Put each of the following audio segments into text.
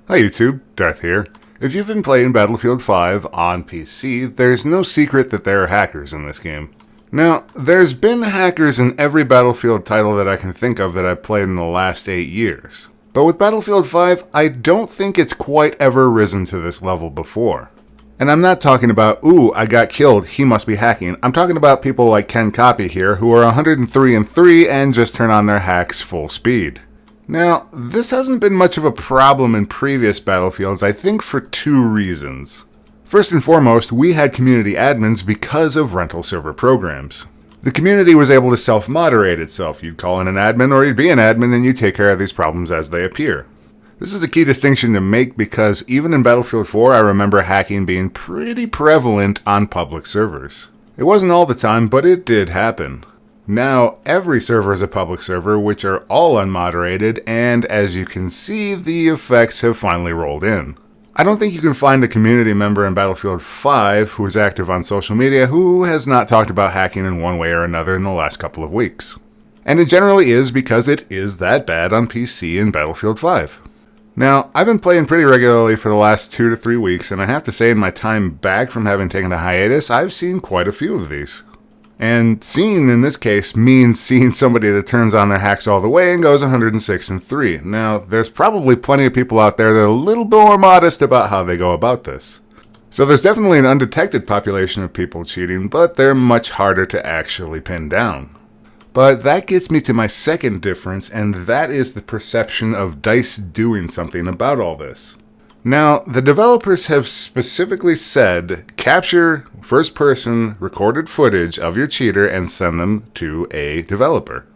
Hi YouTube, Darth here. If you've been playing Battlefield 5 on PC, there's no secret that there are hackers in this game. Now, there's been hackers in every Battlefield title that I can think of that I've played in the last 8 years. But with Battlefield 5, I don't think it's quite ever risen to this level before. And I'm not talking about, ooh, I got killed, he must be hacking. I'm talking about people like Ken Copy here, who are 103 and 3 and just turn on their hacks full speed. Now, this hasn't been much of a problem in previous Battlefields, I think for two reasons. First and foremost, we had community admins because of rental server programs. The community was able to self-moderate itself. You'd call in an admin or you'd be an admin and you take care of these problems as they appear. This is a key distinction to make because even in Battlefield 4, I remember hacking being pretty prevalent on public servers. It wasn't all the time, but it did happen. Now, every server is a public server, which are all unmoderated, and as you can see, the effects have finally rolled in. I don't think you can find a community member in Battlefield 5 who is active on social media who has not talked about hacking in one way or another in the last couple of weeks. And it generally is because it is that bad on PC in Battlefield 5. Now, I've been playing pretty regularly for the last 2 to 3 weeks, and I have to say in my time back from having taken a hiatus, I've seen quite a few of these. And seeing in this case means seeing somebody that turns on their hacks all the way and goes 106 and 3. Now, there's probably plenty of people out there that are a little bit more modest about how they go about this. So there's definitely an undetected population of people cheating, but they're much harder to actually pin down. But that gets me to my second difference, and that is the perception of DICE doing something about all this. Now, the developers have specifically said, capture first-person recorded footage of your cheater and send them to a developer.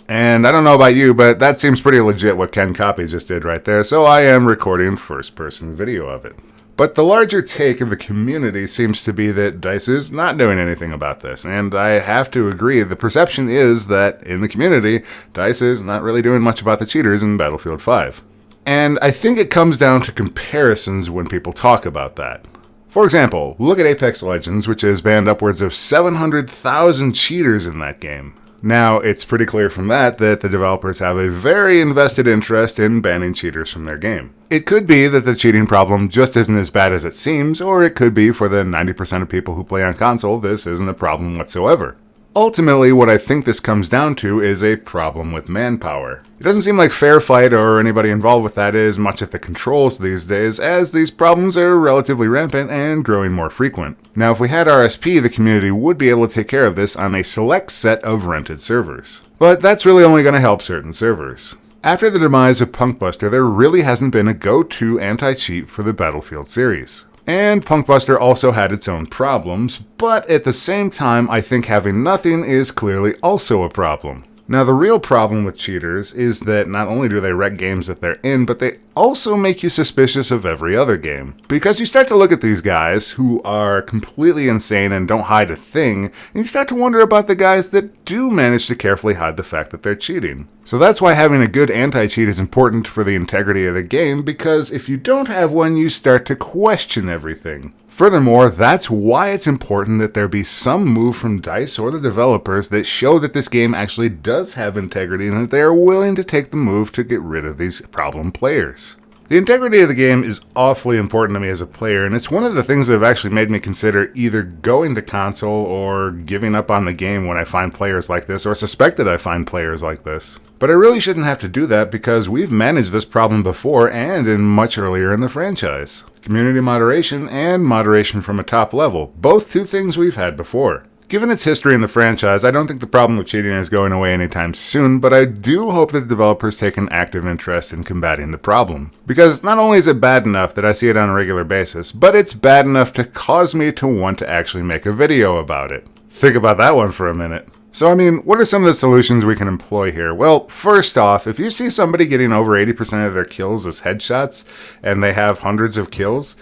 And I don't know about you, but that seems pretty legit what Ken Copy just did right there, so I am recording first-person video of it. But the larger take of the community seems to be that DICE is not doing anything about this, and I have to agree, the perception is that in the community, DICE is not really doing much about the cheaters in Battlefield 5. And I think it comes down to comparisons when people talk about that. For example, look at Apex Legends, which has banned upwards of 700,000 cheaters in that game. Now, it's pretty clear from that the developers have a very invested interest in banning cheaters from their game. It could be that the cheating problem just isn't as bad as it seems, or it could be for the 90% of people who play on console, this isn't a problem whatsoever. Ultimately, what I think this comes down to is a problem with manpower. It doesn't seem like Fairfight or anybody involved with that is much at the controls these days, as these problems are relatively rampant and growing more frequent. Now, if we had RSP, the community would be able to take care of this on a select set of rented servers. But that's really only going to help certain servers. After the demise of Punkbuster, there really hasn't been a go-to anti-cheat for the Battlefield series. And Punkbuster also had its own problems, but at the same time, I think having nothing is clearly also a problem. Now, the real problem with cheaters is that not only do they wreck games that they're in, but they also make you suspicious of every other game. Because you start to look at these guys who are completely insane and don't hide a thing, and you start to wonder about the guys that do manage to carefully hide the fact that they're cheating. So that's why having a good anti-cheat is important for the integrity of the game, because if you don't have one, you start to question everything. Furthermore, that's why it's important that there be some move from DICE or the developers that show that this game actually does have integrity and that they are willing to take the move to get rid of these problem players. The integrity of the game is awfully important to me as a player, and it's one of the things that have actually made me consider either going to console or giving up on the game when I find players like this, or suspect that I find players like this. But I really shouldn't have to do that because we've managed this problem before and in much earlier in the franchise. Community moderation and moderation from a top level, both two things we've had before. Given its history in the franchise, I don't think the problem with cheating is going away anytime soon, but I do hope that developers take an active interest in combating the problem. Because not only is it bad enough that I see it on a regular basis, but it's bad enough to cause me to want to actually make a video about it. Think about that one for a minute. So, what are some of the solutions we can employ here? Well, first off, if you see somebody getting over 80% of their kills as headshots, and they have hundreds of kills,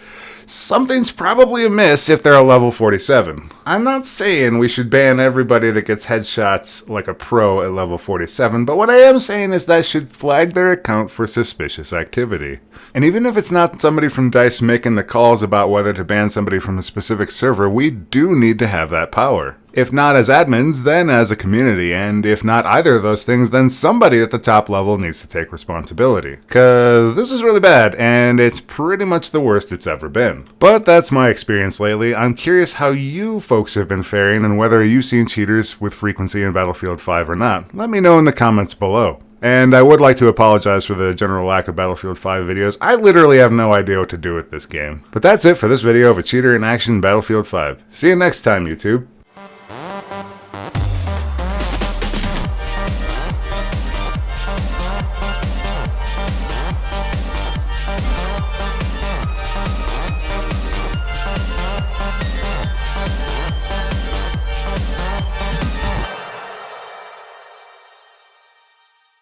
something's probably amiss if they're a level 47. I'm not saying we should ban everybody that gets headshots like a pro at level 47, but what I am saying is that should flag their account for suspicious activity. And even if it's not somebody from DICE making the calls about whether to ban somebody from a specific server, we do need to have that power. If not as admins, then as a community, and if not either of those things, then somebody at the top level needs to take responsibility. Cause this is really bad, and it's pretty much the worst it's ever been. But that's my experience lately. I'm curious how you folks have been faring, and whether you've seen cheaters with frequency in Battlefield 5 or not. Let me know in the comments below. And I would like to apologize for the general lack of Battlefield 5 videos. I literally have no idea what to do with this game. But that's it for this video of a cheater in action in Battlefield 5. See you next time, YouTube.